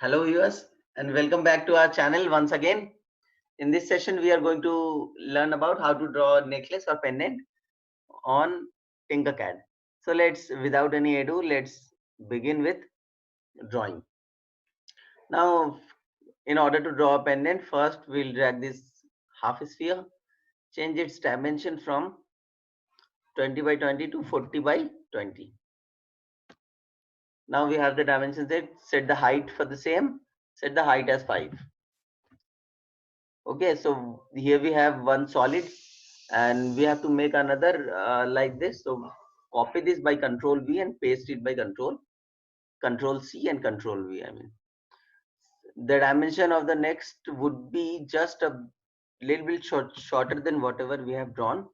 Hello viewers and welcome back to our channel once again. In this session we are going to learn about how to draw a necklace or pendant on Tinkercad. So without any ado, let's begin with drawing. Now in order to draw a pendant, first we'll drag this half sphere, change its dimension from 20 by 20 to 40 by 20. Now we have the dimensions there, set the height for the same, set the height as 5. Okay, so here we have one solid and we have to make another like this. So copy this by Control V and paste it by Control C and Control V. I mean, the dimension of the next would be just a little bit shorter than whatever we have drawn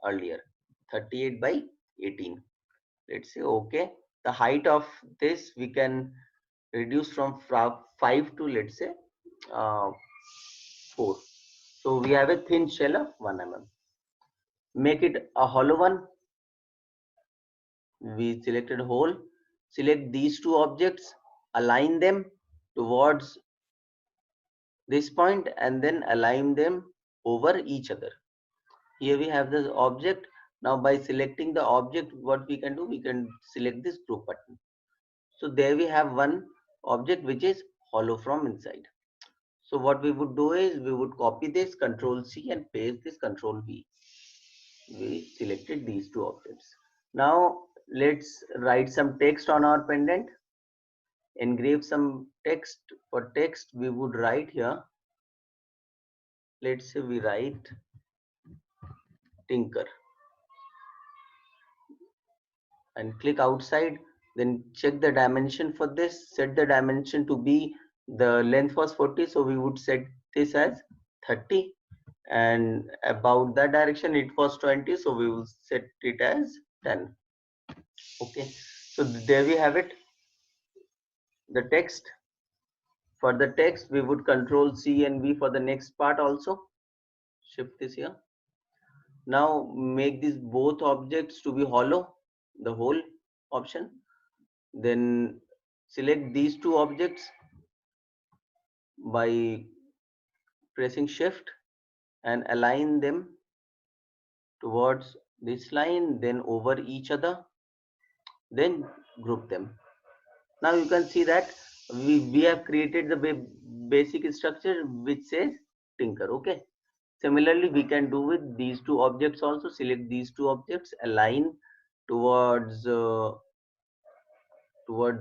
earlier, 38 by 18. Let's say okay. The height of this we can reduce from 5 to, let's say, 4. So we have a thin shell of 1 mm. Make it a hollow one. We selected hole. Select these two objects, align them towards this point and then align them over each other. Here we have the object. Now by selecting the object, what we can do, we can select this group button. So there we have one object which is hollow from inside. So what we would do is we would copy this, Control C, and paste this, Control V. We selected these two objects. Now let's write some text on our pendant. Engrave some text. For text we would write here, let's say we write Tinker and click outside, then check the dimension for this, set the dimension to be, the length was 40, so we would set this as 30, and about that direction it was 20, so we will set it as 10. Okay, so there we have it, the text. For the text we would Control C and V for the next part also. Shift this here. Now make these both objects to be hollow, the whole option. Then select these two objects by pressing Shift and align them towards this line, then over each other, then group them. Now you can see that we have created the basic structure which says Tinker. Okay. Similarly, we can do with these two objects also. Select these two objects, align towards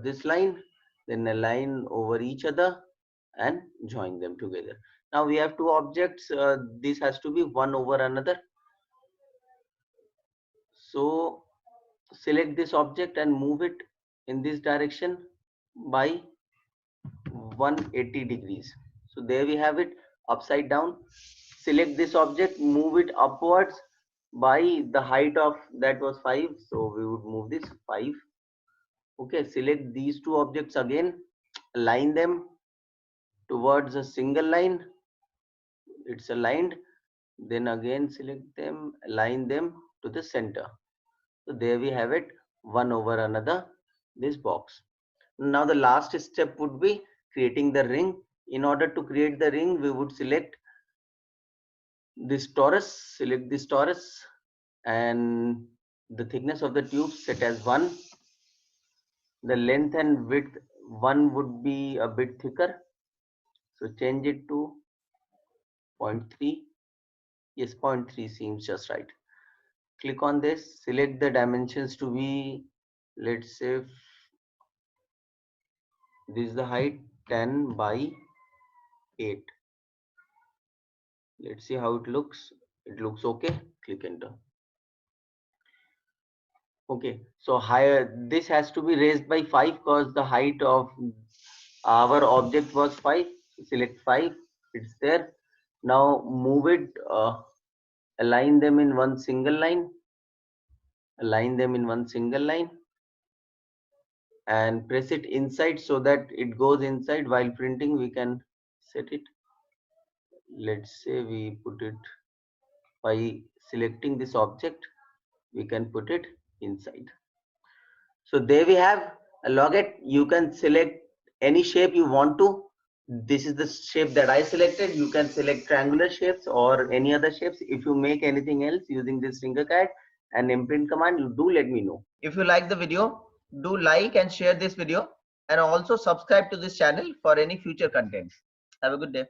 this line, then align over each other and join them together. Now we have two objects. This has to be one over another. So select this object and move it in this direction by 180 degrees. So there we have it, upside down. Select this object, move it upwards by the height of that was 5, so we would move this 5. Okay, select these two objects again, align them towards a single line, it's aligned, then again select them, align them to the center. So there we have it, one over another, this box. Now the last step would be creating the ring. In order to create the ring, we would select this torus, and the thickness of the tube set as 1. The length and width 1 would be a bit thicker, so change it to 0.3. Yes, 0.3 seems just right. Click on this, select the dimensions to be, let's say this is the height, 10 by 8. Let's see how it looks. It looks okay. Click enter. Okay, so higher, this has to be raised by 5 because the height of our object was 5. Select 5, it's there. Now move it, align them in one single line, and press it inside so that it goes inside. While printing we can set it, let's say we put it by selecting this object, we can put it inside. So there we have a logit. You can select any shape you want to. This is the shape that I selected. You can select triangular shapes or any other shapes. If you make anything else using this Tinkercad and imprint command, you do let me know. If you like the video, do like and share this video, and also subscribe to this channel for any future content. Have a good day.